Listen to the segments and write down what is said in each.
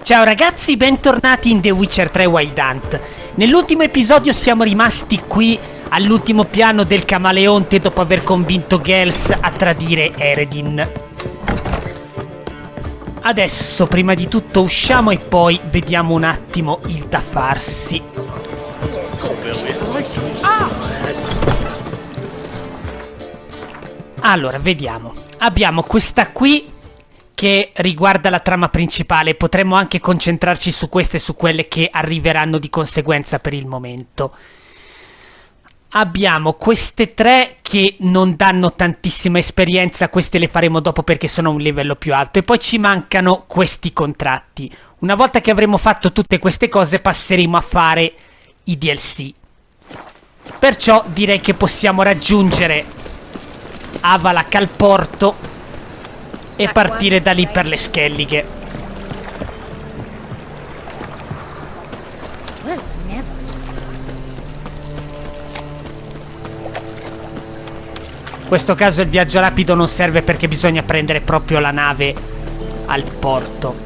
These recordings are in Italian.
Ciao ragazzi, bentornati in The Witcher 3 Wild Hunt. Nell'ultimo episodio siamo rimasti qui all'ultimo piano del camaleonte dopo aver convinto Gels a tradire Eredin. Adesso, prima di tutto, usciamo e poi vediamo un attimo il da farsi. Allora, vediamo. Abbiamo questa qui che riguarda la trama principale. Potremmo anche concentrarci su queste e su quelle che arriveranno di conseguenza per il momento. Abbiamo queste tre che non danno tantissima esperienza, queste le faremo dopo perché sono a un livello più alto, e poi ci mancano questi contratti. Una volta che avremo fatto tutte queste cose passeremo a fare i DLC. Perciò direi che possiamo raggiungere Avalak al porto e partire da lì per le Skellige. In questo caso il viaggio rapido non serve perché bisogna prendere proprio la nave al porto.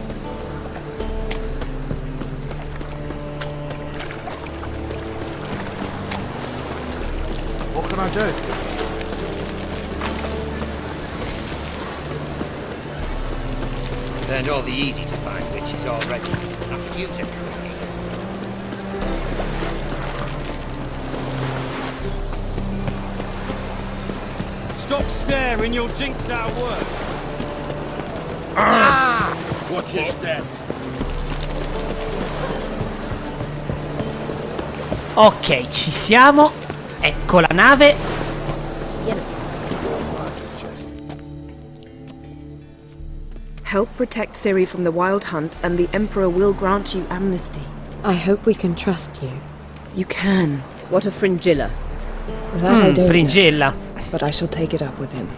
What can I do? Learned all the easy to find witches already. I could use it. Stop staring, you'll jinx our work. Watch your step. Ok, ci siamo. Ecco la nave. Help protect Ciri from the Wild Hunt, and the Emperor will grant you amnesty. I hope we can trust you. You can. What of Fringilla? That I don't Fringilla. know, but I shall take it up with him.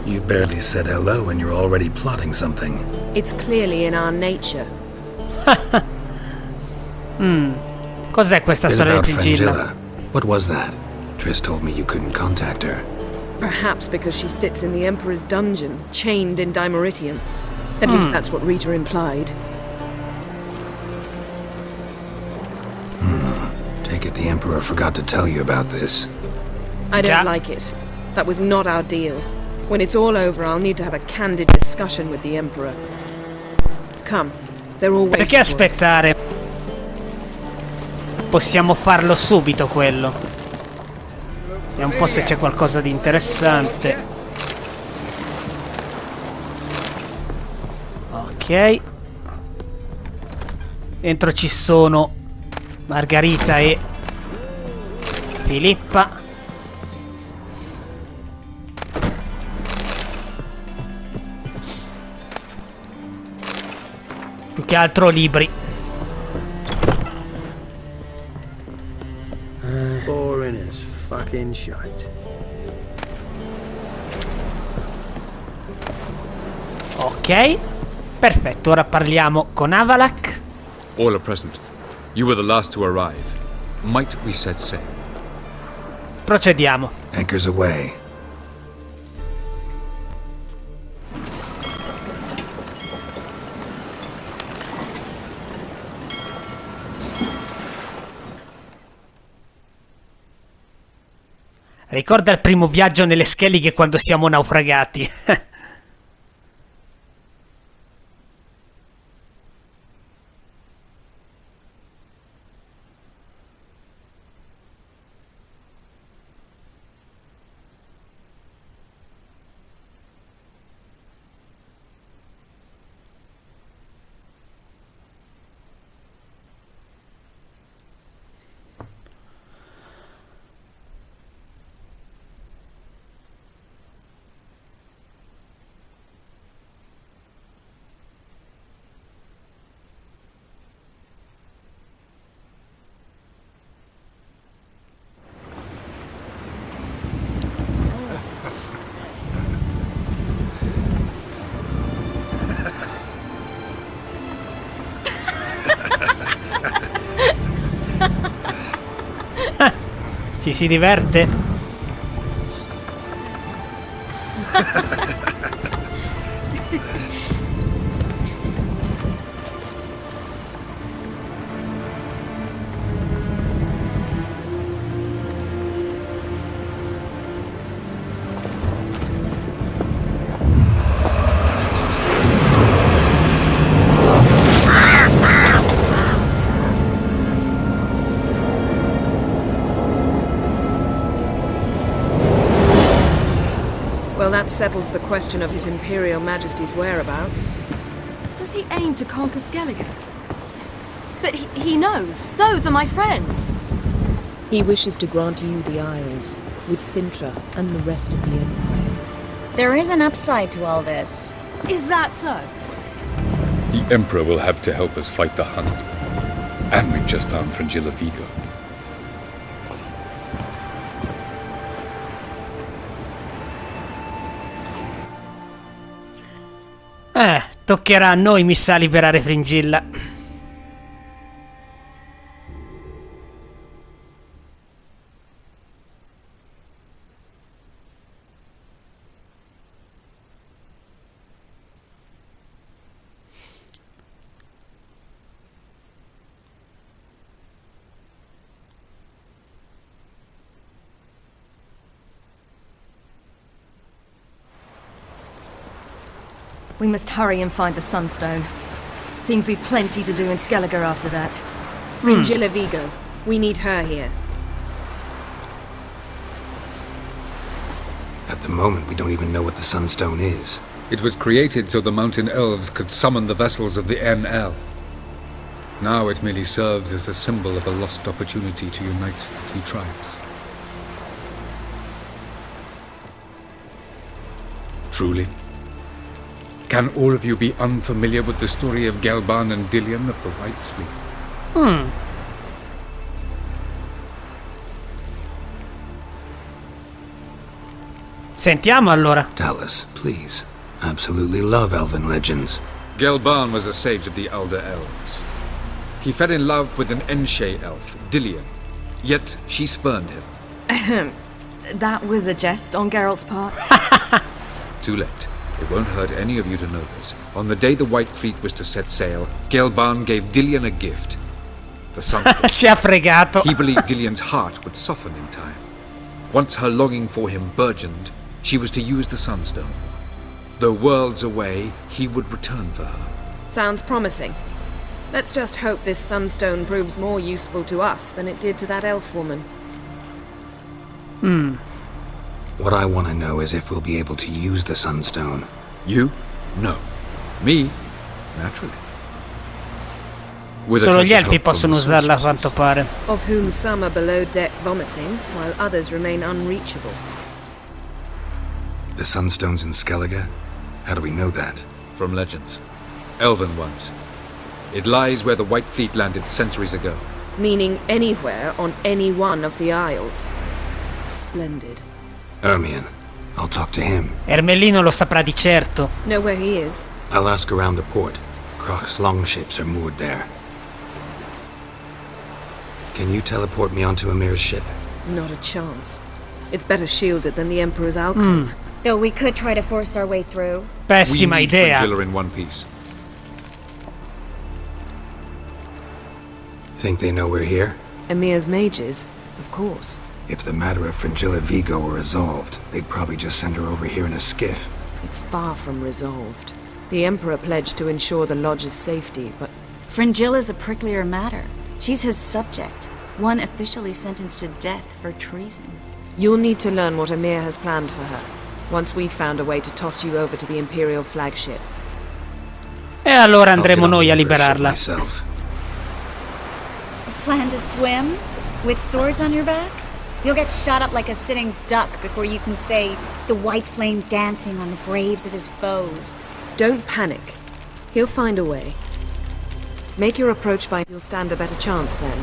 You barely said hello and you're already plotting something. It's clearly in our nature. Cos'è questa Bit storia about di Fringilla? Fringilla. What was that? Triss told me you couldn't contact her. Perhaps because she sits in the Emperor's dungeon, chained in Dimeritium. At least that's what Rita implied. Take it the Emperor forgot to tell you about this. I don't Già. like it. That was not our deal. When it's all over, I'll need to have a candid discussion with the Emperor. Come, they're all waiting Perché for us. aspettare? Possiamo farlo subito quello. Vediamo un po' se c'è qualcosa di interessante. Ok. Dentro ci sono Margherita e Philippa. Più che altro libri. Boring as fucking shite. Ok. Perfetto, ora parliamo con Avalak. All are present. You were the last to arrive. Might we set sail? Procediamo. Anchors away. Ricorda il primo viaggio nelle Skellige quando siamo naufragati. Si diverte? Well, that settles the question of His Imperial Majesty's whereabouts. Does he aim to conquer Skellige? But he knows. Those are my friends. He wishes to grant you the Isles, with Sintra and the rest of the Empire. There is an upside to all this. Is that so? The Emperor will have to help us fight the Hunt. And we've just found Fringilla Vigo. Toccherà a noi, mi sa, liberare Fringilla. We must hurry and find the Sunstone. Seems we've plenty to do in Skellige after that. Fringilla Vigo. We need her here. At the moment, we don't even know what the Sunstone is. It was created so the mountain elves could summon the vessels of the NL. Now it merely serves as a symbol of a lost opportunity to unite the two tribes. Truly? Can all of you be unfamiliar with the story of Gelban and Dillion of the White Fleet? Sentiamo allora. Tell us, please. Absolutely love elven legends. Gelban was a sage of the Elder Elves. He fell in love with an Enshe elf, Dillion, yet she spurned him. That was a jest on Geralt's part. Too late. It won't hurt any of you to know this. On the day the White Fleet was to set sail, Gelban gave Dillion a gift. The Sunstone. Ci ha fregato. He believed Dillion's heart would soften in time. Once her longing for him burgeoned, she was to use the Sunstone. Though worlds away, he would return for her. Sounds promising. Let's just hope this Sunstone proves more useful to us than it did to that elf woman. What I want to know is if we'll be able to use the Sunstone. You? No. Me? Naturally. With a Solo touch gli of elfi help from possono the usarla a sorceress. quanto pare. Of whom some are below deck vomiting, while others remain unreachable. The Sunstone's in Skellige? How do we know that? From legends. Elven ones. It lies where the White Fleet landed centuries ago. Meaning anywhere on any one of the Isles. Splendid. Ermion. I'll talk to him. Ermelino lo saprà di certo. Know where he is? I'll ask around the port. Croc's longships are moored there. Can you teleport me onto Emir's ship? Not a chance. It's better shielded than the Emperor's alcove. Though we could try to force our way through. Pessima We need idea. Fringilla in one piece. Think they know we're here? Emir's mages? Of course. If the matter of Fringilla Vigo were resolved, they'd probably just send her over here in a skiff. It's far from resolved. The Emperor pledged to ensure the Lodge's safety, but Fringilla's a pricklier matter. She's his subject, one officially sentenced to death for treason. you'll need to learn what Emir has planned for her, once we've found a way to toss you over to the Imperial flagship. E allora andremo noi a liberarla. Plan to swim? With swords on your back? You'll get shot up like a sitting duck before you can say the white flame dancing on the graves of his foes. Don't panic. He'll find a way. Make your approach by you'll stand a better chance then.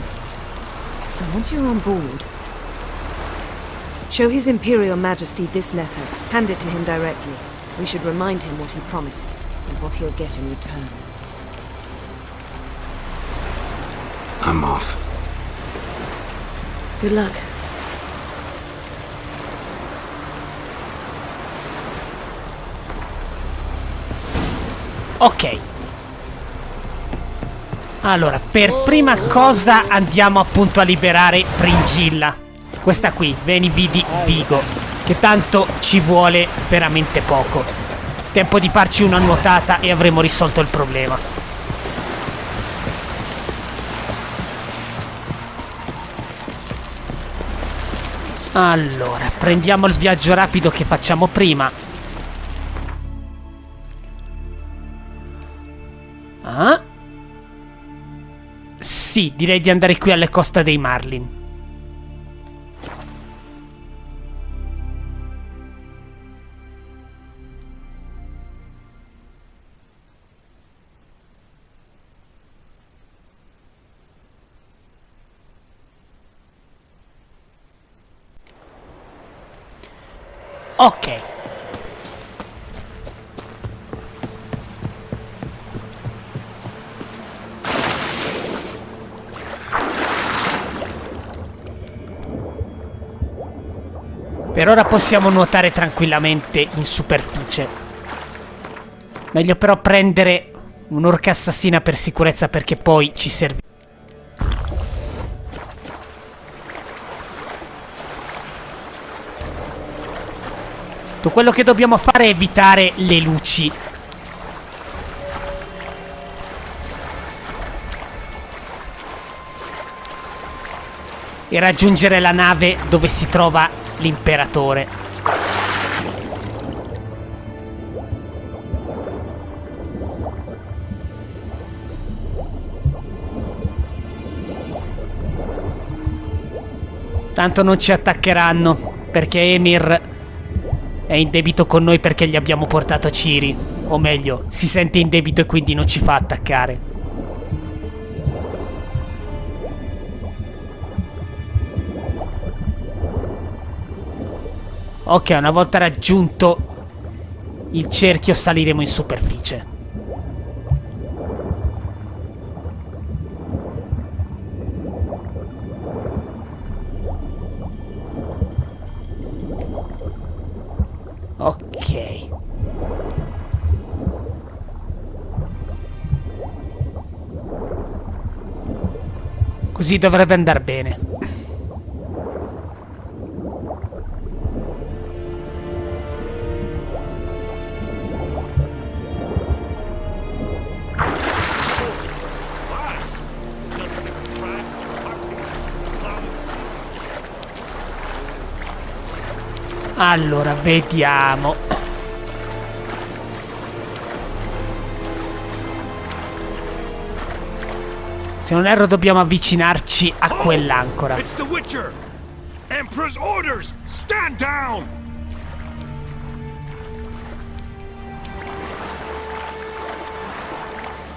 And once you're on board, show His Imperial Majesty this letter. Hand it to him directly. We should remind him what he promised, and what he'll get in return. I'm off. Good luck. Ok. Allora, per prima cosa andiamo appunto a liberare Fringilla. Questa qui, Vigo, che tanto ci vuole veramente poco. Tempo di farci una nuotata e avremo risolto il problema. Allora, prendiamo il viaggio rapido che facciamo prima. Ah? Sì, direi di andare qui alle coste dei Marlin. Ok. Per ora possiamo nuotare tranquillamente in superficie. Meglio però prendere un'orca assassina per sicurezza, perché poi ci serve. Tutto quello che dobbiamo fare è evitare le luci. E raggiungere la nave dove si trova l'imperatore. Tanto non ci attaccheranno, perché Emir è in debito con noi perché gli abbiamo portato Ciri. O meglio, si sente in debito e quindi non ci fa attaccare. Ok, una volta raggiunto il cerchio saliremo in superficie. Ok. Così dovrebbe andare bene. Allora, vediamo. Se non erro dobbiamo avvicinarci a quell'ancora. It's the Witcher! Emperor's orders! Stand down!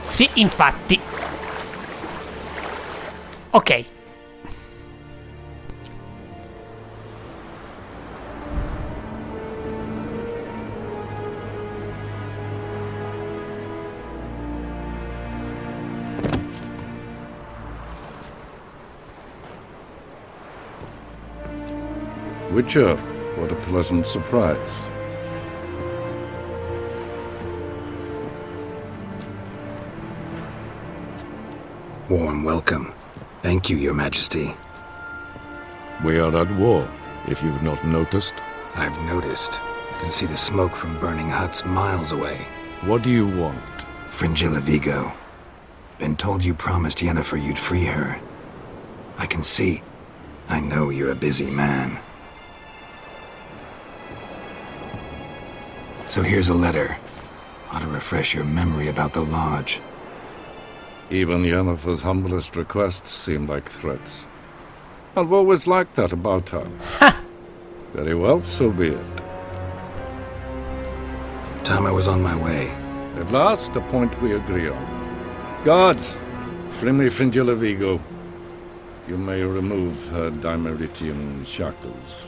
Sì, infatti. Ok. Witcher, what a pleasant surprise. Warm welcome. Thank you, Your Majesty. We are at war, if you've not noticed. I've noticed. Can see the smoke from burning huts miles away. What do you want? Fringilla Vigo. Been told you promised Yennefer you'd free her. I can see. I know you're a busy man. So here's a letter. Ought to refresh your memory about the lodge. Even Yennefer's humblest requests seem like threats. I've always liked that about her. Very well, so be it. Time I was on my way. At last, a point we agree on. Guards, bring me Fringilla Vigo. You may remove her Dimeritian shackles.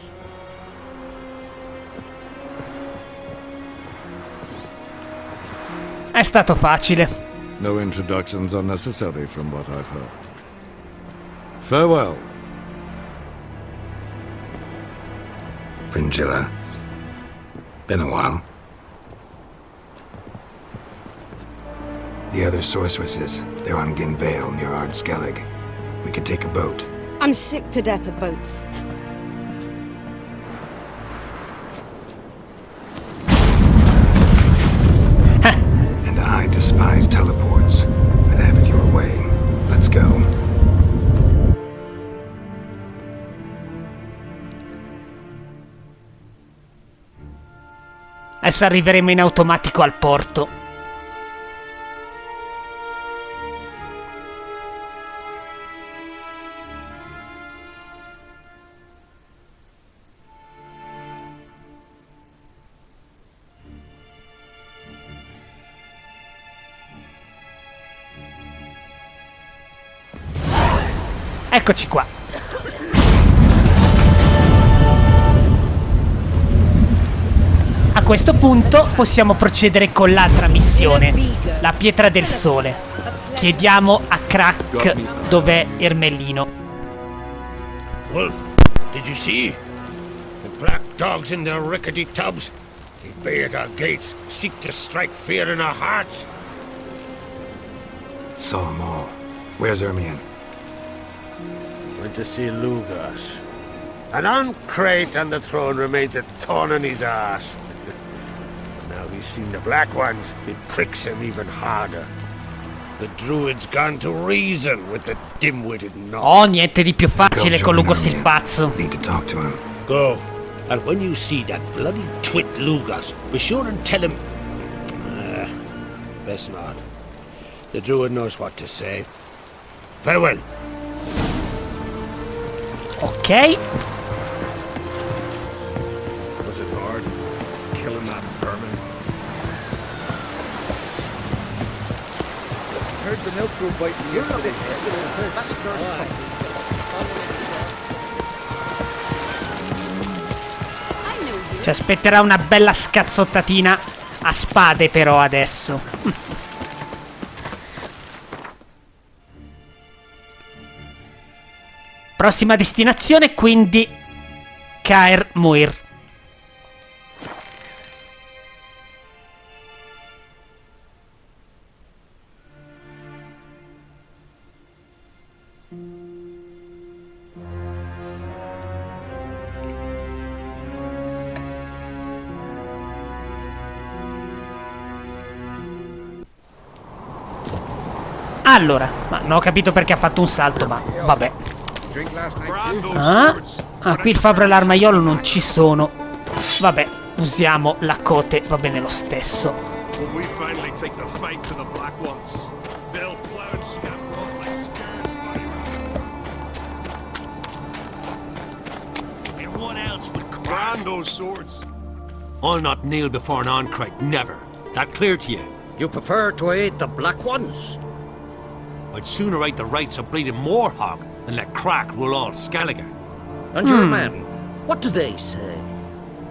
È stato facile. No introductions are necessary from what I've heard. Farewell. Fringilla. Been a while. The other sorceresses, they're on Ginvale near Ardskellig. We could take a boat. I'm sick to death of boats. And I despise teleports. But have it your way. Let's go. Adesso arriveremo in automatico al porto. Eccoci qua. A questo punto possiamo procedere con l'altra missione, la Pietra del Sole. Chiediamo a Crack dov'è Ermellino. Wolf, did you see? The black dogs in their rickety tubs. They bay at our gates, seek to strike fear in our hearts. Saw 'em all. Where's Ermion? Went to see Lugas. An uncrate on the throne remains a thorn in his arse. Now he's seen the Black Ones, it pricks him even harder. The druid's gone to reason with the dim-witted knob. Oh, niente di più facile con Lugos il pazzo. Need to talk to him. Go, and when you see that bloody twit Lugas, be sure and tell him... best not. The druid knows what to say. Farewell. Ok. Was it hard? Killing that vermin? Heard the Nilfru biting yesterday. Ci aspetterà una bella scazzottatina a spade però adesso. Prossima destinazione quindi Caer Muir. Allora, ma non ho capito perché ha fatto un salto, ma vabbè. Ah, qui il fabbro e l'armaiolo non ci sono. Vabbè, usiamo la cote, va bene lo stesso. I'll not kneel before an Oncrite, never. That clear to you? You prefer to aid the Black Ones? I'd sooner aid the rights of bleeding Moorhog than let Crack rule all Skellige. And your men, what do they say?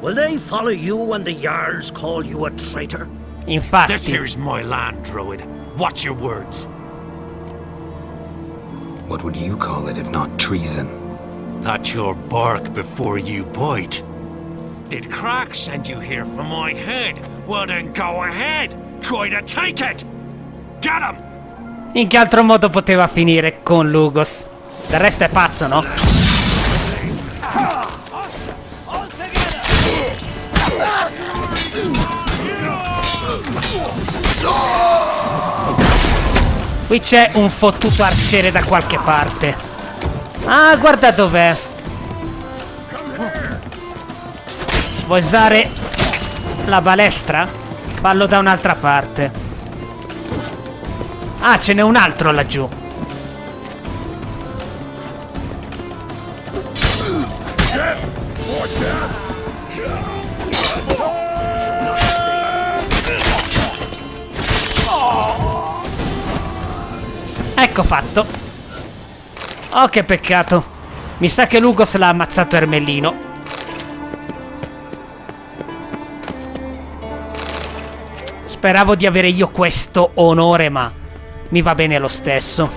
Will they follow you when the Jarls call you a traitor? Infatti. This here's my land, Druid. Watch your words. What would you call it if not treason? That's your bark before you bite. Did Crack send you here for my head? Well then go ahead. Try to take it. Get him! In che altro modo poteva finire con Lugos? Del resto è pazzo, no? Qui c'è un fottuto arciere da qualche parte. Ah, guarda dov'è. Vuoi usare la balestra? Fallo da un'altra parte. Ah, ce n'è un altro laggiù. Ecco fatto. Oh, che peccato. Mi sa che Lugos l'ha ammazzato Ermellino. Speravo di avere io questo onore, ma mi va bene lo stesso.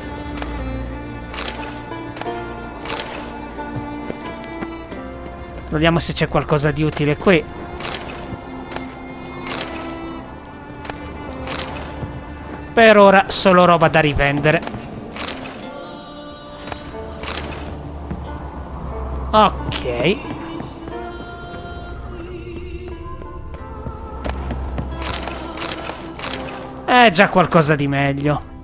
Vediamo se c'è qualcosa di utile qui. Per ora solo roba da rivendere. Ok. È già qualcosa di meglio.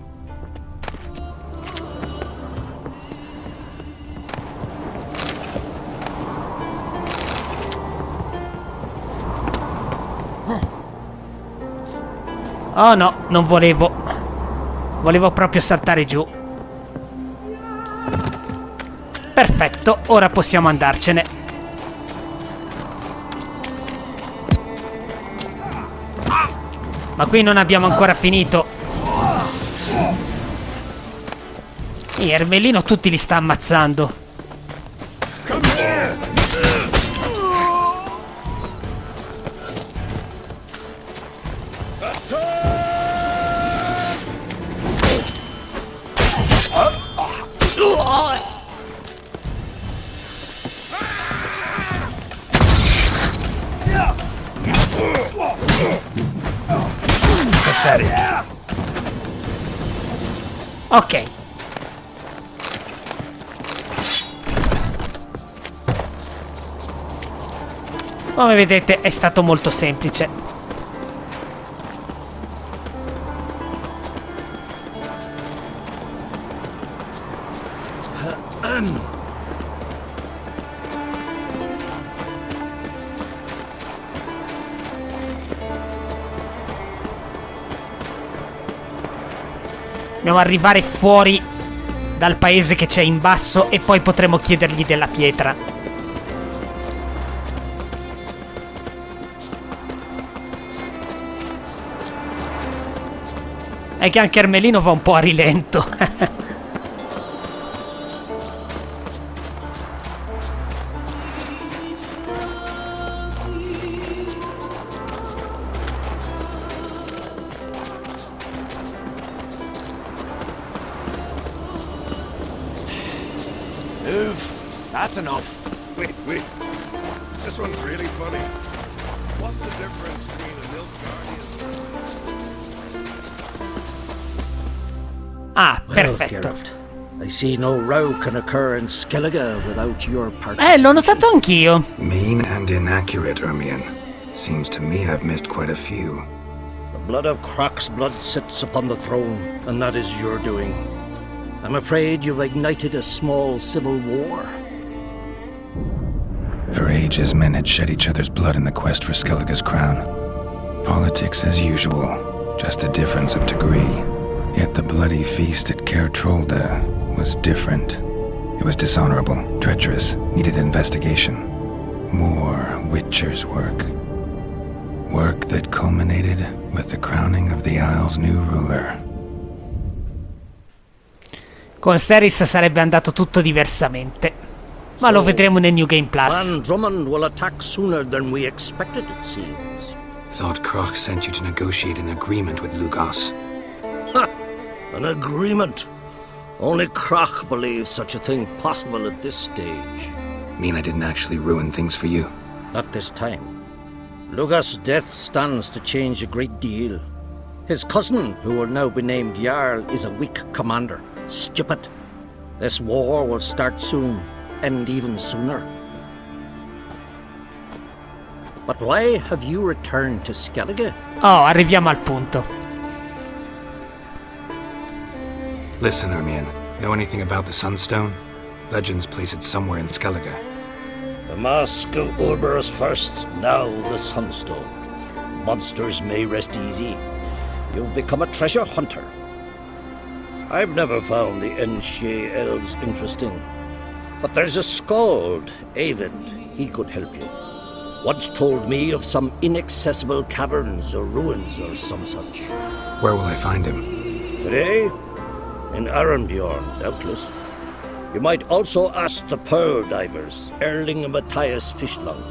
Oh no, non volevo. Volevo proprio saltare giù. Perfetto, ora possiamo andarcene. Ma qui non abbiamo ancora finito. E Ermelino tutti li sta ammazzando. Ok. Come vedete è stato molto semplice. Dobbiamo arrivare fuori dal paese che c'è in basso e poi potremo chiedergli della pietra. È che anche Ermelino va un po' a rilento. That's enough. Wait. This one's really funny. What's the difference between a milk guardian? Ah, well, perfetto. Geralt, I see no row can occur in Skellige without your participation. L'ho notato anch'io. Mean and inaccurate, Ermion. Seems to me I've missed quite a few. The blood of Croc's blood sits upon the throne, and that is your doing. I'm afraid you've ignited a small civil war. For ages, men had shed each other's blood in the quest for Skellige's crown. Politics as usual, just a difference of degree. Yet the bloody feast at Caer Trolda was different. It was dishonorable, treacherous, needed investigation. More Witcher's work. Work that culminated with the crowning of the Isle's new ruler. Con Seris sarebbe andato tutto diversamente. Ma lo vedremo nel New Game Plus. Van Drummond will attack sooner than we expected, it seems. Thought Croc sent you to negotiate an agreement with Lugos. Ha! An agreement? Only Croc believes such a thing possible at this stage. Mean I didn't actually ruin things for you? Not this time. Lugos' death stands to change a great deal. His cousin, who will now be named Jarl, is a weak commander. Stupid. This war will start soon. End even sooner. But why have you returned to Skellige? Oh, arriviamo al punto. Listen, Ermion. Know anything about the Sunstone? Legends place it somewhere in Skellige. The mask of Urberus first, now the Sunstone. Monsters may rest easy. You've become a treasure hunter. I've never found the Enshe elves interesting. But there's a skald, Eyvind. He could help you. Once told me of some inaccessible caverns or ruins or some such. Where will I find him? Today? In Arenbjorn, doubtless. You might also ask the pearl divers, Erling and Matthias Fishlung.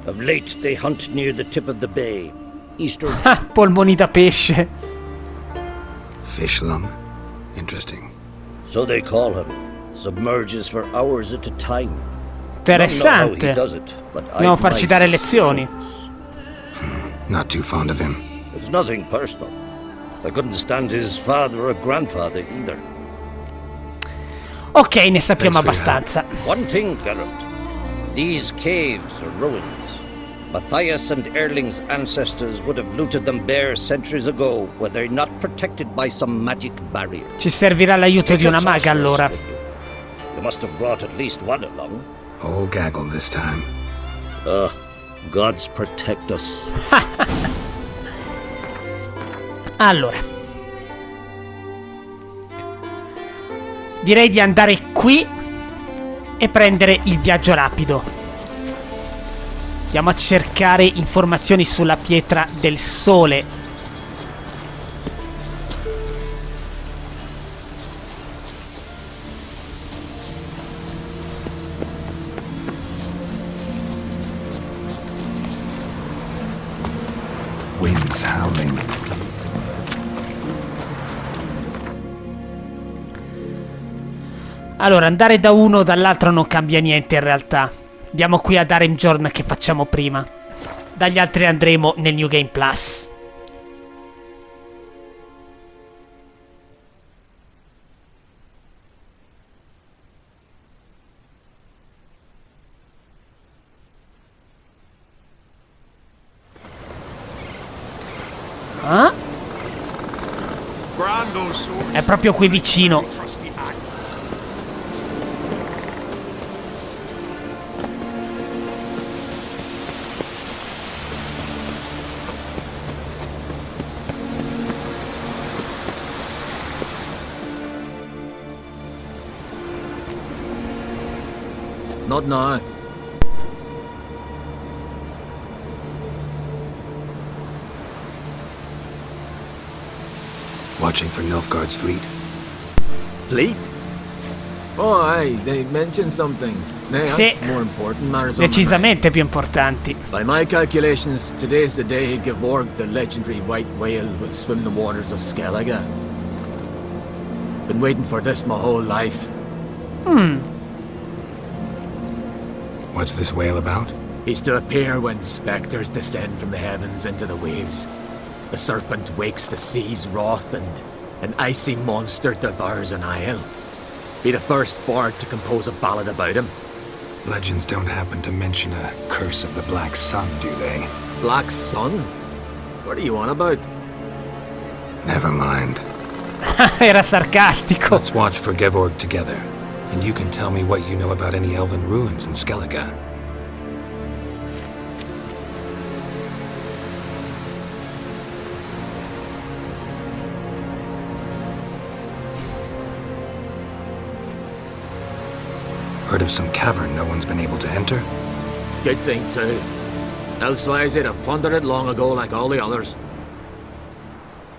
Of late, they hunt near the tip of the bay, eastern... Ah, polmoni da pesce. Fishlung? Interesting. So they call him. Submerges for hours at a time. Interessante. Dobbiamo farci dare lezioni. Not too fond of him. It's nothing personal. I couldn't stand his father or grandfather either. Ok, ne sappiamo abbastanza. One thing, Geralt. These caves are ruins. Matthias and Erling's ancestors would have looted them bare centuries ago were they not protected by some magic barrier. Ci servirà l'aiuto di una maga allora. You must have brought at least one along. Whole gaggle this time. Gods protect us. Allora, direi di andare qui e prendere il viaggio rapido. Andiamo a cercare informazioni sulla Pietra del Sole. Winds howling. Allora, andare da uno o dall'altro non cambia niente in realtà. Andiamo qui ad Arimjorn che facciamo prima. Dagli altri andremo nel New Game Plus. Ah? È proprio qui vicino. Not now. Watching for Nilfgaard's fleet. Fleet? Oh, aye, they mentioned something. Nay, Sì, more important matters on decisamente più importanti. By my calculations, today's the day Gevorg, the legendary white whale, will swim the waters of Skellige. Been waiting for this my whole life. What's this whale about? He's to appear when spectres descend from the heavens into the waves. The serpent wakes the sea's wrath and an icy monster devours an isle. Be the first bard to compose a ballad about him. Legends don't happen to mention a curse of the Black Sun, do they? Black Sun? What are you on about? Never mind. Era sarcastico. Let's watch for Gevorg together, and you can tell me what you know about any elven ruins in Skellige. Heard of some cavern no one's been able to enter? Good thing, too. Elsewise, they'd have plundered it long ago like all the others.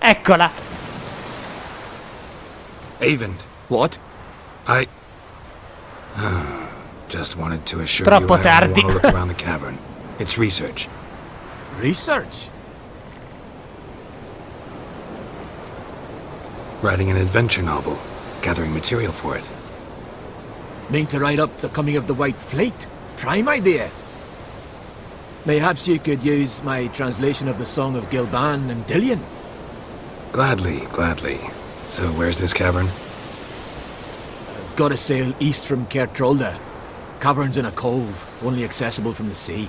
Eccola. Avon. What? I... just wanted to assure Troppo you I only tardi. want to look around the cavern. It's research. Research? Writing an adventure novel. Gathering material for it. Mean to write up the coming of the White Fleet? Prime idea. Mayhaps you could use my translation of the Song of Gilban and Dillion. Gladly, gladly. So where's this cavern? Gotta sail east from Kertrolda. Cavern's in a cove, only accessible from the sea.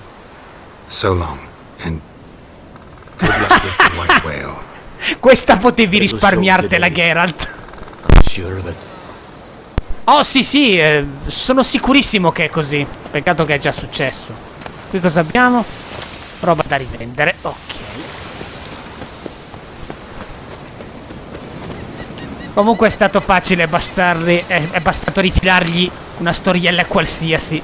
So long, and good luck with the white whale. Questa potevi risparmiartela, Geralt. I'm sure of it. Oh sì sì, sono sicurissimo che è così. Peccato che è già successo. Qui cosa abbiamo? Roba da rivendere, ok. Comunque è stato facile bastarli, è bastato rifilargli una storiella qualsiasi.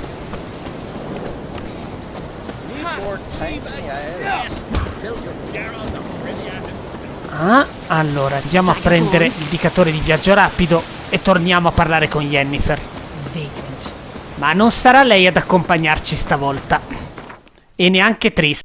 Ah, allora andiamo a prendere l'indicatore di viaggio rapido e torniamo a parlare con Yennefer. Ma non sarà lei ad accompagnarci stavolta. E neanche Triss.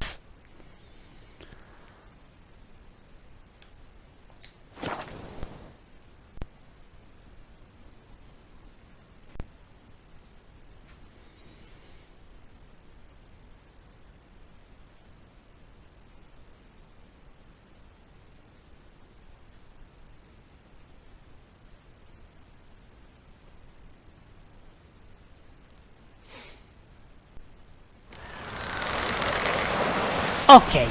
Ok.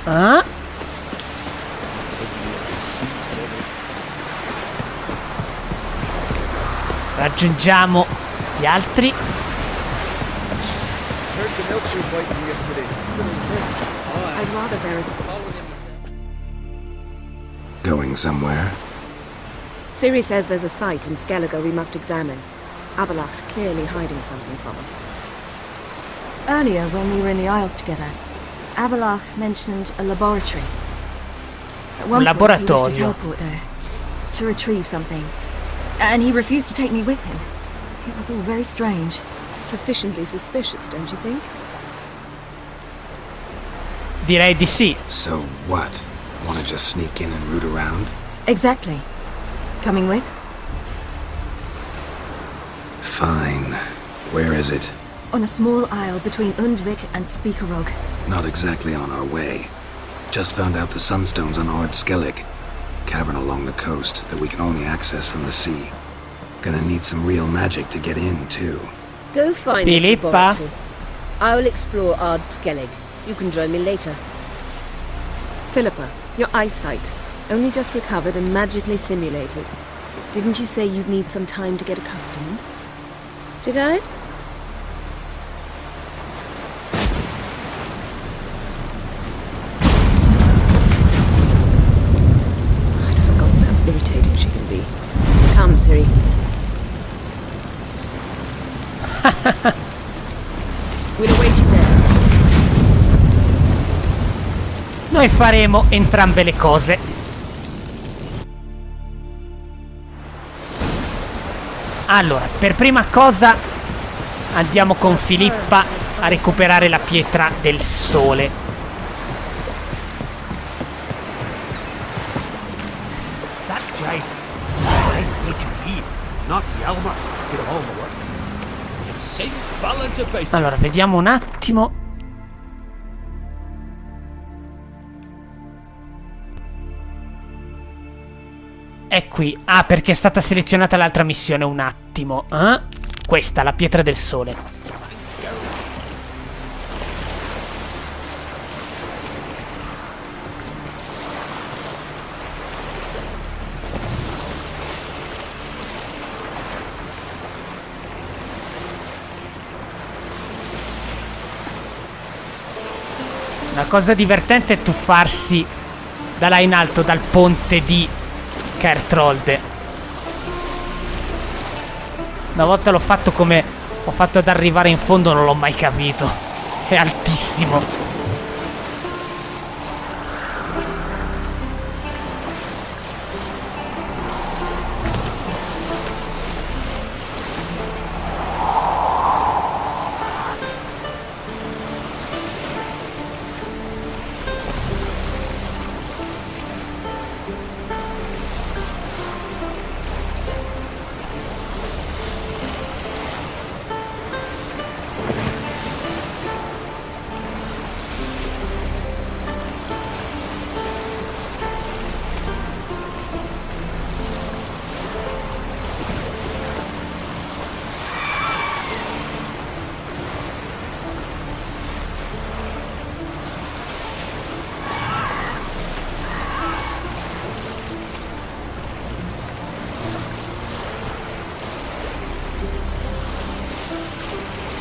Ah. Raggiungiamo gli altri. I'd rather bury. Going somewhere? Ciri says there's a site in Skellige we must examine. Avalok's clearly hiding something from us. Earlier, when we were in the Isles together, Avalok mentioned a laboratory. At one point, he wished to Laboratorio. teleport there, to retrieve something. And he refused to take me with him. It was all very strange. Sufficiently suspicious, don't you think? Direi di sì. So what? Wanna just sneak in and root around? Exactly. Coming with? Fine. Where is it? On a small isle between Undvik and Speakerog. Not exactly on our way. Just found out the sunstones on Ard Skellig. Cavern along the coast that we can only access from the sea. Gonna need some real magic to get in, too. Go find this Philippa. laboratory. I'll explore Ard Skellig. You can join me later. Philippa, your eyesight. Only just recovered and magically simulated. Didn't you say you'd need some time to get accustomed? Did I? I'd forgotten how irritating she can be. Come, Ciri. We'll await you there. Noi faremo entrambe le cose. Allora, per prima cosa andiamo con Philippa a recuperare la Pietra del Sole. That Jay. Not Yelmer. Get all the work. Same balance of bait. Allora, vediamo un attimo. È qui. Ah, perché è stata selezionata l'altra missione. Un attimo. Questa, la Pietra del Sole. La cosa divertente è tuffarsi da là in alto, dal ponte di Kertrolde. Una volta l'ho fatto come ho fatto ad arrivare in fondo, non l'ho mai capito. È altissimo.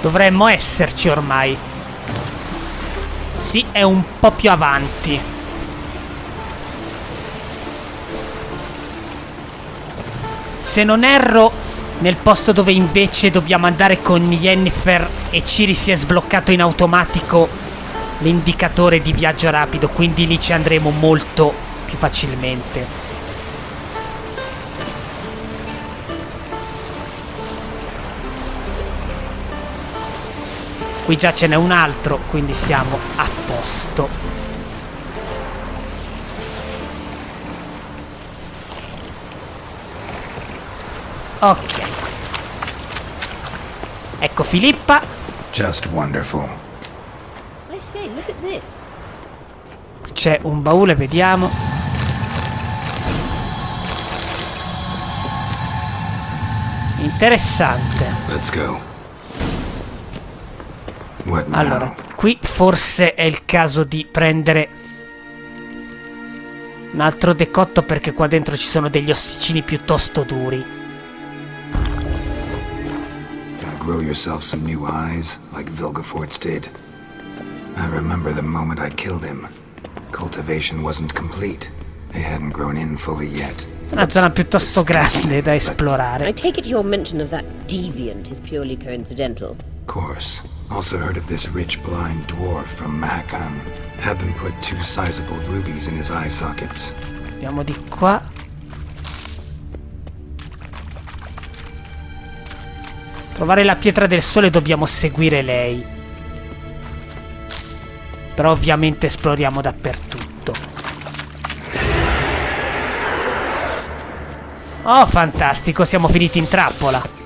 Dovremmo esserci ormai. Sì, è un po' più avanti. Se non erro, nel posto dove invece dobbiamo andare con Yennefer e Ciri si è sbloccato in automatico l'indicatore di viaggio rapido, quindi lì ci andremo molto più facilmente. Qui già ce n'è un altro, quindi siamo a posto. Ok. Ecco Philippa. Just wonderful. I say, look at this. C'è un baule, vediamo. Interessante. Let's go. What now? Allora, qui forse è il caso di prendere un altro decotto, perché qua dentro ci sono degli ossicini piuttosto duri. Gonna grow yourself some new eyes, like Vilgefortz did. I remember the moment I killed him. Cultivation wasn't complete. They hadn't grown in fully yet. È una zona piuttosto grande da I esplorare. take it your mention of that deviant is purely coincidental. Of course. Also heard of this rich blind dwarf from Mahakam. Had them put 2 sizable rubies in his eye sockets. Andiamo di qua. Trovare la Pietra del Sole, dobbiamo seguire lei. Però ovviamente esploriamo dappertutto. Oh, fantastico, siamo finiti in trappola.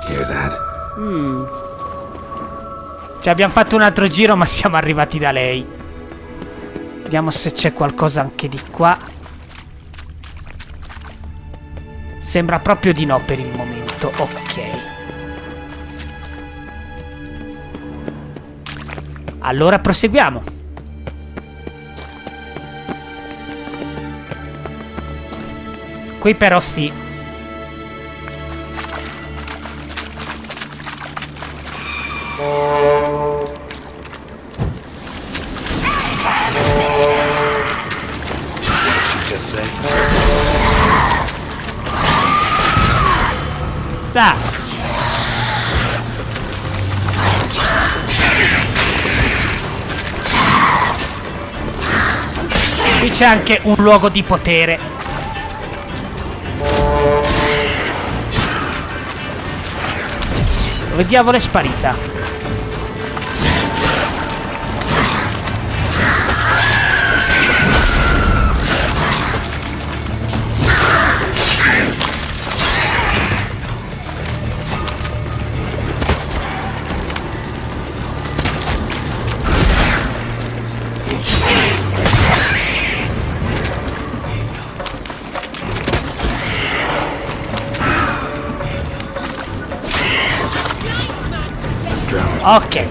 Hear that? Ci abbiamo fatto un altro giro, ma siamo arrivati da lei. Vediamo se c'è qualcosa anche di qua. Sembra proprio di no per il momento. Ok. Allora proseguiamo. Qui però sì. Da. Qui c'è anche un luogo di potere. Dove diavolo è sparita? Ok. I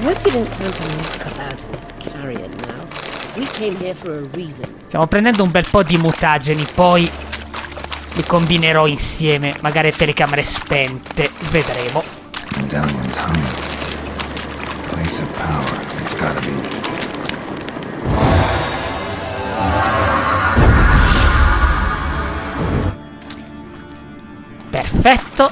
hope you don't count on me to cut out of this carrion now. We came here for a reason. Stiamo prendendo un bel po' di mutageni, poi li combinerò insieme, magari a telecamere spente, vedremo. Medallion's humming. Place of power. It's gotta be. Perfetto.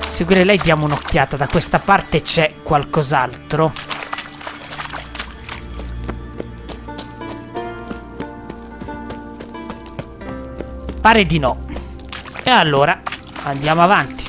Seguire lei, diamo un'occhiata. Da questa parte c'è qualcos'altro. Pare di no. E allora andiamo avanti.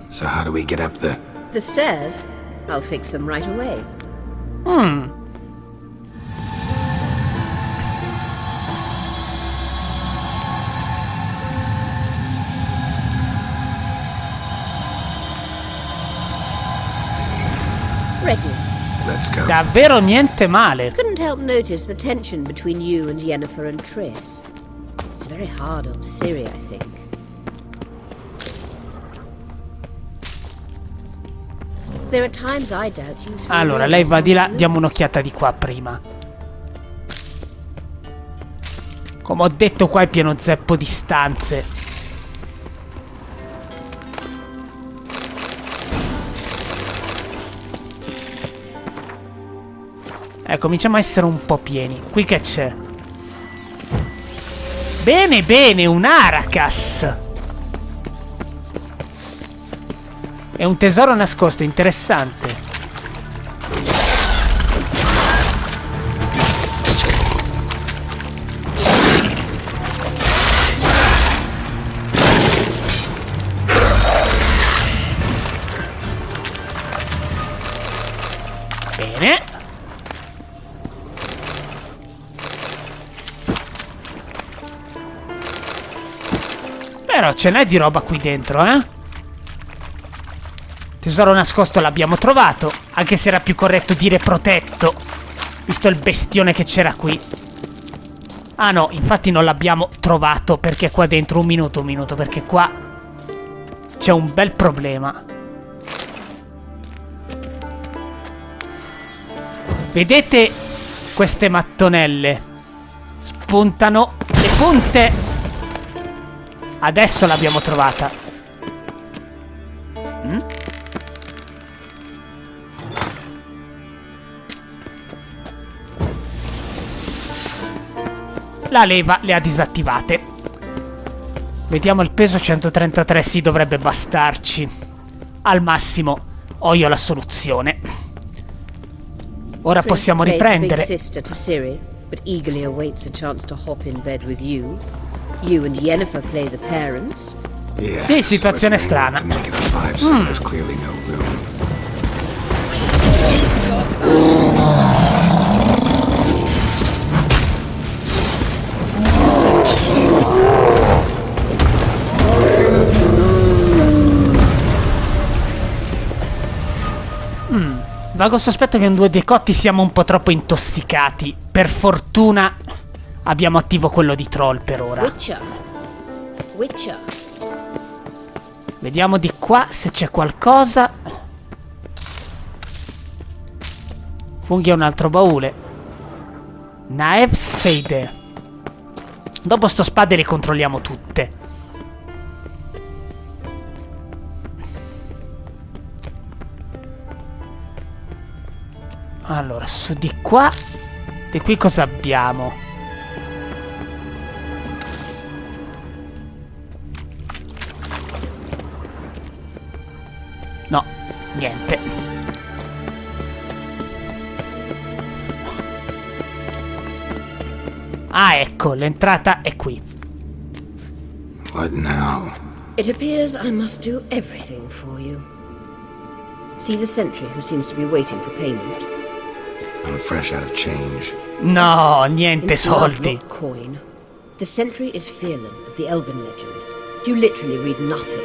So how do we get up the... The stairs? I'll fix them right away. Ready. Let's go. Davvero niente male. Couldn't help notice the tension between you and Yennefer and Triss. It's very hard on Ciri, I think. There are times I doubt you. Allora, lei va di là, diamo un'occhiata di qua prima. Come ho detto, qua è pieno zeppo di stanze. Cominciamo a essere un po' pieni. Qui che c'è? Bene, bene, un Aracas. È un tesoro nascosto, interessante. Bene. Però ce n'è di roba qui dentro, Tesoro nascosto l'abbiamo trovato, anche se era più corretto dire protetto, visto il bestione che c'era qui. Ah no, infatti non l'abbiamo trovato perché qua dentro, un minuto, perché qua c'è un bel problema. Vedete queste mattonelle? Spuntano le punte. Adesso l'abbiamo trovata. La leva le ha disattivate. Vediamo il peso, 133, sì, dovrebbe bastarci. Al massimo ho io la soluzione. Ora possiamo riprendere. But eagerly awaits a chance to hop in bed with you. You and Yennefer play the parents. Sì, situazione strana. Vago sospetto che in 2 dei cotti siamo un po' troppo intossicati. Per fortuna abbiamo attivo quello di troll per ora. Witcher. Vediamo di qua se c'è qualcosa. Funghi è un altro baule. Naev Seide. Dopo sto spade le controlliamo tutte. Allora, su di qua. Di qui cosa abbiamo? No, niente. Ah, ecco, l'entrata è qui. What now? It appears I must do everything for you. See the sentry who seems to be waiting for payment? I'm fresh out of change. No, niente soldi. Not coin. The sentry is Phelan of the Elven legend. You literally read nothing.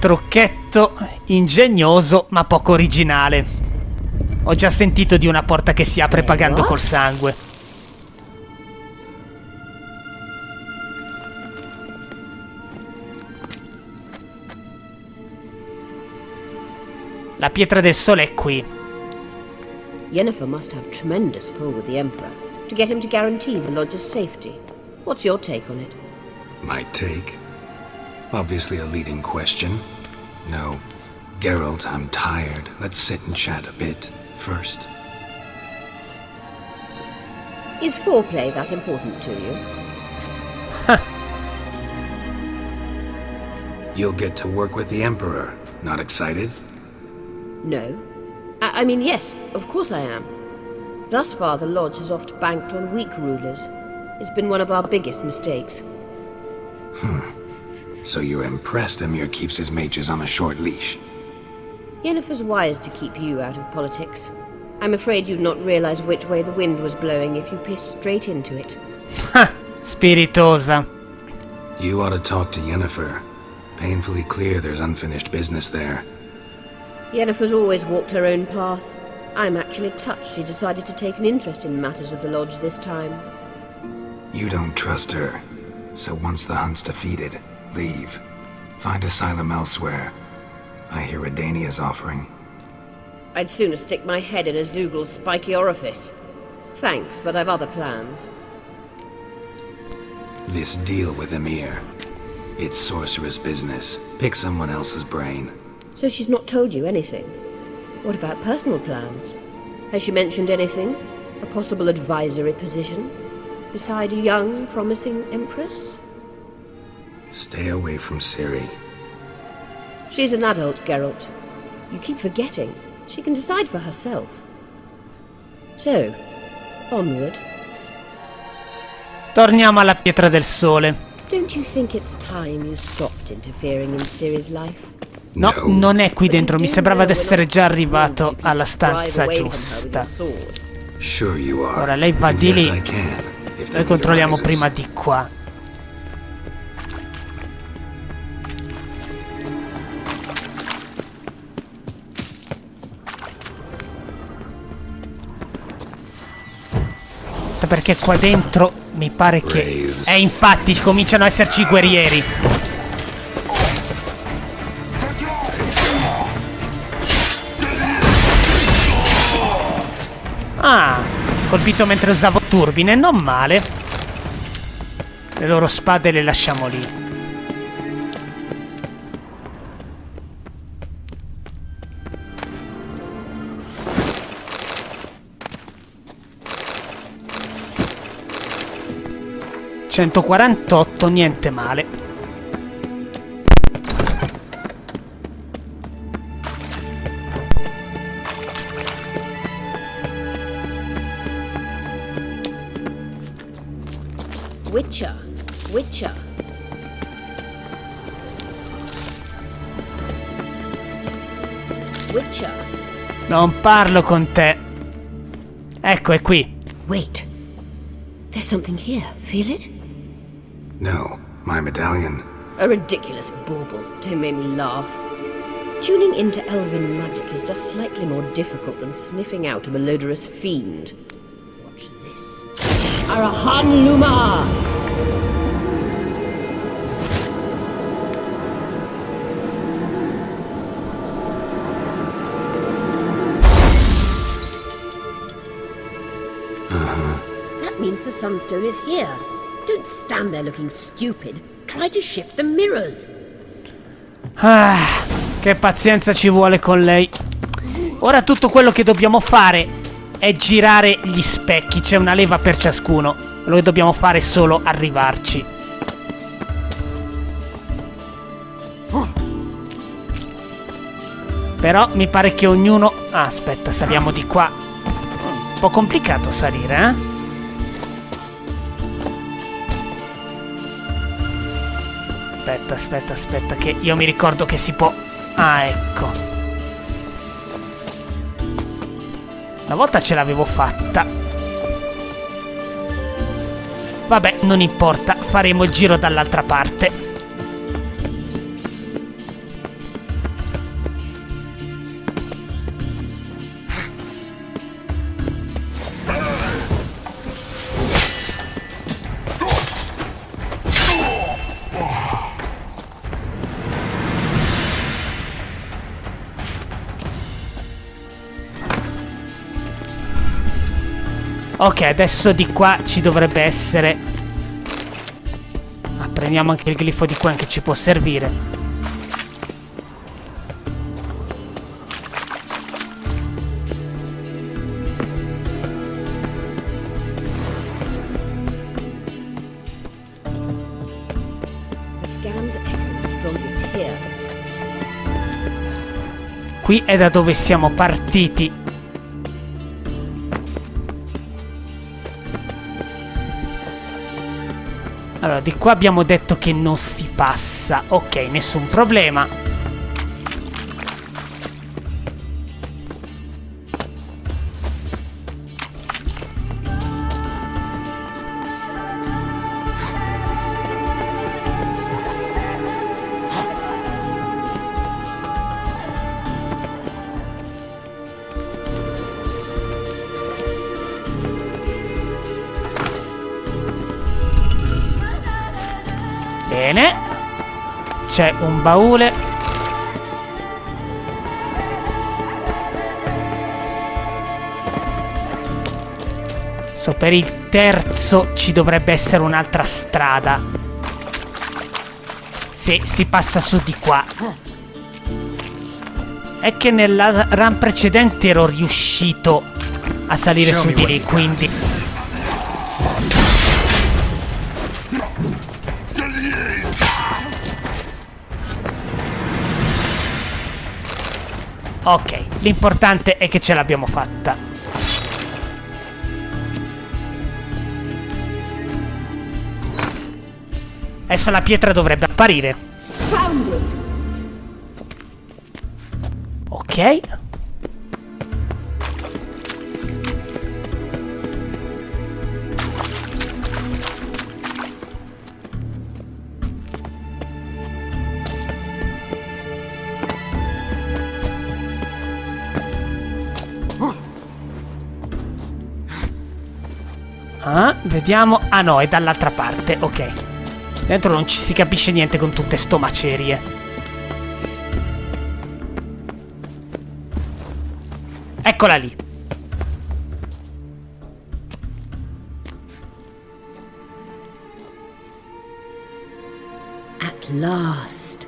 Trucchetto ingegnoso ma poco originale. Ho già sentito di una porta che si apre pagando col sangue. La Pietra del Sole è qui. Yennefer must have tremendous pull with the Emperor to get him to guarantee the lodge's safety. What's your take on it? My take? Obviously a leading question. No. Geralt, I'm tired. Let's sit and chat a bit first. Is foreplay that important to you? You'll get to work with the Emperor. Not excited? No. I mean, yes, of course I am. Thus far, the Lodge has oft banked on weak rulers. It's been one of our biggest mistakes. So you're impressed Emir keeps his mages on a short leash? Yennefer's wise to keep you out of politics. I'm afraid you'd not realize which way the wind was blowing if you pissed straight into it. Spiritosa. You ought to talk to Yennefer. Painfully clear there's unfinished business there. Yennefer's always walked her own path. I'm actually touched she decided to take an interest in matters of the Lodge this time. You don't trust her. So once the hunt's defeated, leave. Find asylum elsewhere. I hear Redania's offering. I'd sooner stick my head in a Zoogl's spiky orifice. Thanks, but I've other plans. This deal with Emir. It's sorceress business. Pick someone else's brain. So she's not told you anything? What about personal plans? Has she mentioned anything? A possible advisory position? Beside a young, promising empress? Stay away from Ciri. She's an adult, Geralt. You keep forgetting. She can decide for herself. So, onward. Torniamo alla Pietra del Sole. Don't you think it's time you stopped interfering in Ciri's life? No, non è qui dentro, mi sembrava di essere già arrivato alla stanza giusta. Ora lei va di lì. Noi controlliamo prima di qua. Perché qua dentro mi pare che... infatti cominciano a esserci guerrieri. Ah, colpito mentre usavo turbine, non male. Le loro spade le lasciamo lì. ...148, niente male. Witcher. Witcher. Witcher. Non parlo con te. Ecco, è qui. Wait. There's something here. Feel it? No, my medallion. A ridiculous bauble. Don't make me laugh. Tuning into elven magic is just slightly more difficult than sniffing out a malodorous fiend. Watch this. Arahan Luma! That means the Sunstone is here. Don't stand there looking stupid. Try to shift the mirrors. Ah, che pazienza ci vuole con lei. Ora tutto quello che dobbiamo fare è girare gli specchi. C'è una leva per ciascuno. Quello che dobbiamo fare è solo arrivarci. Però mi pare che ognuno... Ah, aspetta, saliamo di qua. Un po' complicato salire, eh? Aspetta, che io mi ricordo che si può... Ah, ecco. Una volta ce l'avevo fatta. Vabbè, non importa, faremo il giro dall'altra parte. Ok, adesso di qua ci dovrebbe essere... Ah, prendiamo anche il glifo di qua che ci può servire. Qui è da dove siamo partiti. Allora, di qua abbiamo detto che non si passa. Ok, nessun problema. Bene. C'è un baule. So, per il terzo ci dovrebbe essere un'altra strada. Se si passa su di qua. È che nella run precedente ero riuscito a salire su di lì, quindi... Ok, l'importante è che ce l'abbiamo fatta. Adesso la pietra dovrebbe apparire. Ok. Ah, vediamo. Ah no, è dall'altra parte, ok. Dentro non ci si capisce niente con tutte sto macerie. Eccola lì. At last.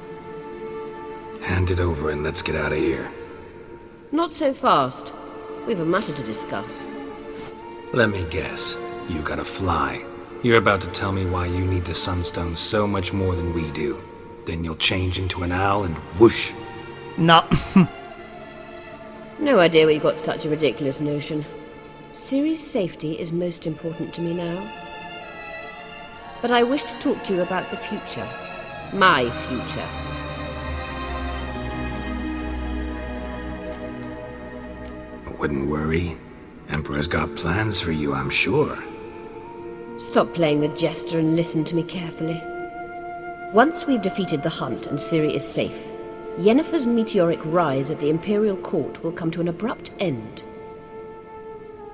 Hand it over and let's get out of here. Not so fast. We've a matter to discuss. Let me guess. You gotta fly. You're about to tell me why you need the Sunstone so much more than we do. Then you'll change into an owl and whoosh. No. No idea where you got such a ridiculous notion. Ciri's safety is most important to me now. But I wish to talk to you about the future. My future. I wouldn't worry. Emperor's got plans for you, I'm sure. Stop playing the jester and listen to me carefully. Once we've defeated the hunt and Ciri is safe, Yennefer's meteoric rise at the Imperial Court will come to an abrupt end.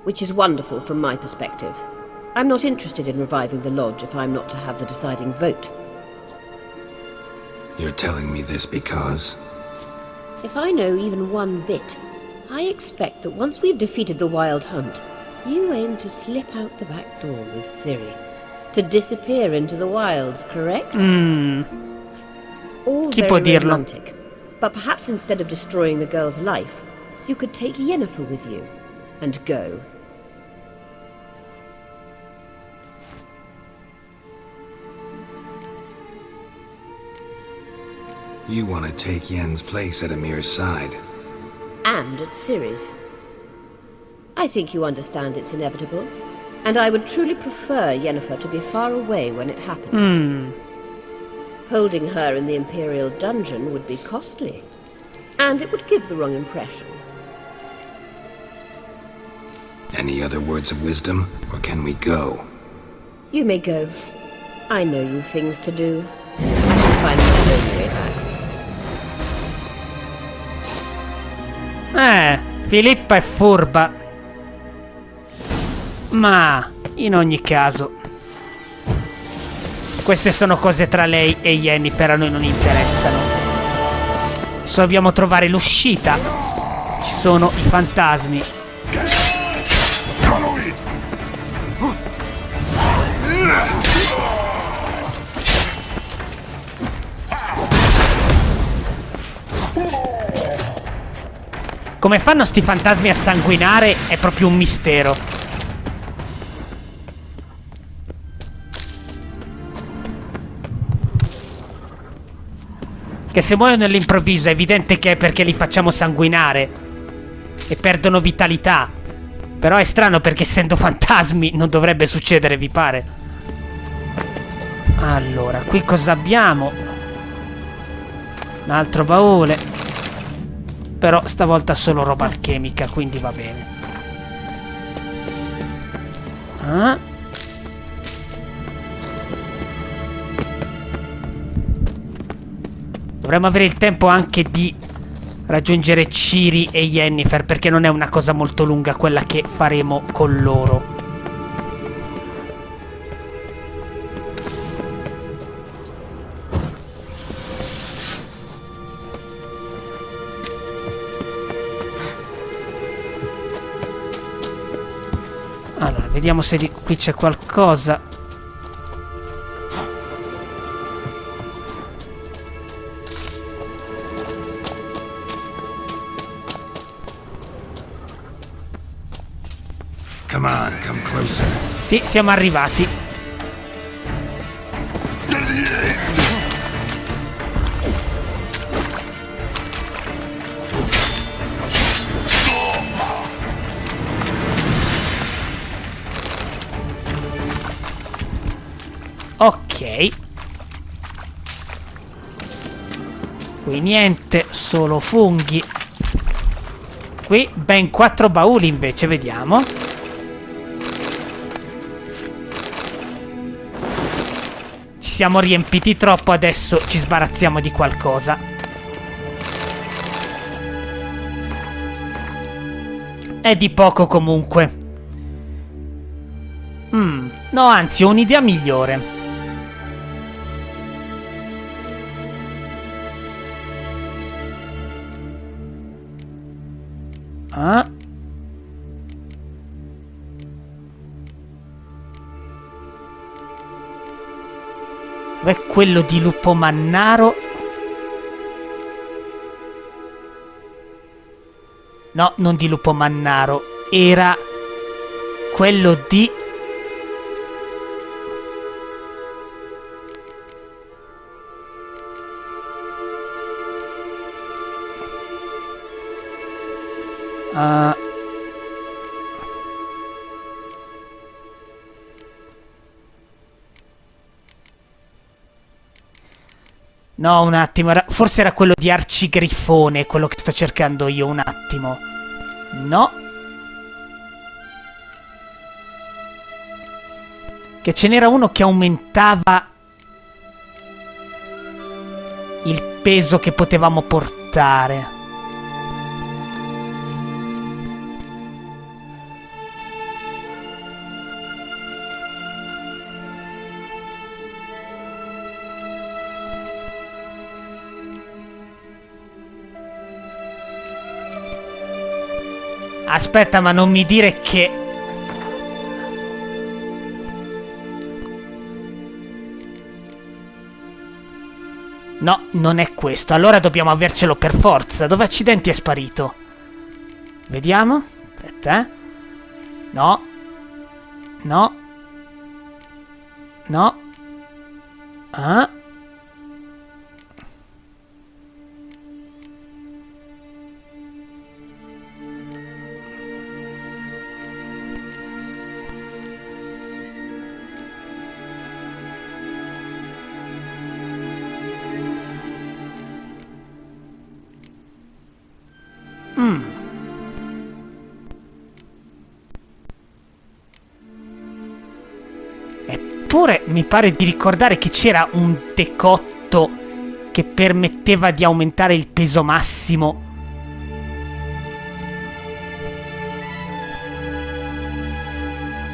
Which is wonderful from my perspective. I'm not interested in reviving the Lodge if I'm not to have the deciding vote. You're telling me this because... If I know even one bit, I expect that once we've defeated the Wild Hunt, you aim to slip out the back door with Ciri. To disappear into the wilds, correct? All Chi può very dirlo? romantic. But perhaps instead of destroying the girl's life, you could take Yennefer with you and go. You want to take Yen's place at Amir's side. And at Ciri's. I think you understand it's inevitable, and I would truly prefer Yennefer to be far away when it happens. Holding her in the Imperial dungeon would be costly, and it would give the wrong impression. Any other words of wisdom, or can we go? You may go. I know you've things to do. I can find my own way back. Philippa è furba. Ma, in ogni caso, queste sono cose tra lei e Yennefer, a noi non interessano. Adesso dobbiamo trovare l'uscita. Ci sono i fantasmi. Come fanno sti fantasmi a sanguinare è proprio un mistero. Che se muoiono all'improvviso è evidente che è perché li facciamo sanguinare e perdono vitalità. Però è strano perché essendo fantasmi non dovrebbe succedere, vi pare? Allora, qui cosa abbiamo? Un altro baule. Però stavolta solo roba alchemica, quindi va bene. Dovremmo avere il tempo anche di raggiungere Ciri e Yennefer, perché non è una cosa molto lunga quella che faremo con loro. Allora, vediamo se di qui c'è qualcosa. Come on, come closer. Sì, siamo arrivati. Ok. Qui niente, solo funghi. Qui ben 4 bauli invece, vediamo. Ci siamo riempiti troppo, adesso ci sbarazziamo di qualcosa. È di poco comunque. No, anzi, ho un'idea migliore. Ah. Beh, quello di lupo mannaro. No, non di lupo mannaro. Era quello di... No, un attimo, forse era quello di Arcigrifone, quello che sto cercando io, un attimo. No. Che ce n'era uno che aumentava il peso che potevamo portare. Aspetta, ma non mi dire che... No, non è questo. Allora dobbiamo avercelo per forza. Dove accidenti è sparito? Vediamo. Aspetta, eh. No. No. No. Ah. Eppure mi pare di ricordare che c'era un decotto che permetteva di aumentare il peso massimo.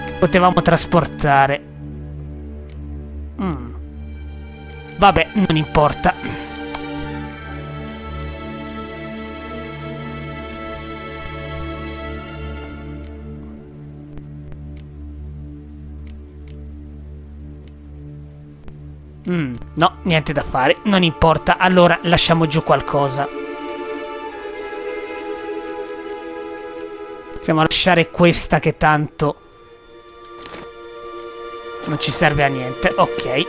Che potevamo trasportare. Vabbè, non importa. No, niente da fare, non importa, allora lasciamo giù qualcosa. Possiamo lasciare questa che tanto non ci serve a niente, ok.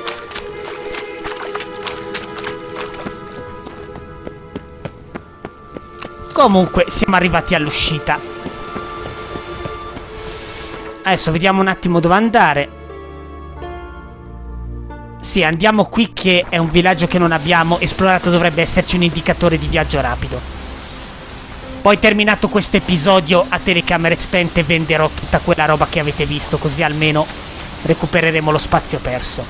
Comunque siamo arrivati all'uscita. Adesso vediamo un attimo dove andare. Sì, andiamo qui che è un villaggio che non abbiamo esplorato, dovrebbe esserci un indicatore di viaggio rapido. Poi terminato questo episodio a telecamere spente venderò tutta quella roba che avete visto, così almeno recupereremo lo spazio perso.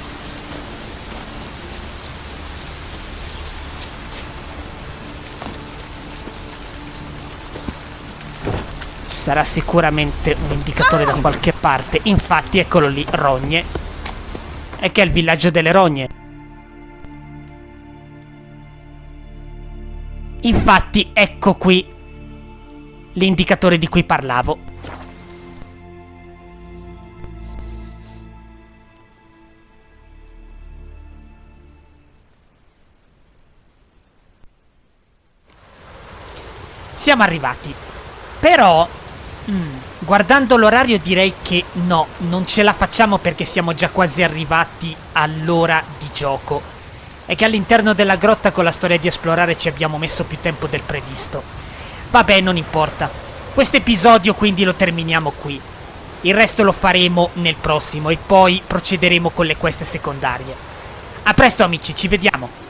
Ci sarà sicuramente un indicatore da qualche parte, infatti eccolo lì, rogne. E che è il villaggio delle rogne. Infatti, ecco qui l'indicatore di cui parlavo. siamo arrivati. Però, guardando l'orario direi che no, non ce la facciamo perché siamo già quasi arrivati all'ora di gioco. E che all'interno della grotta con la storia di esplorare ci abbiamo messo più tempo del previsto. Vabbè, non importa. Questo episodio quindi lo terminiamo qui. Il resto lo faremo nel prossimo e poi procederemo con le quest secondarie. A presto amici, ci vediamo!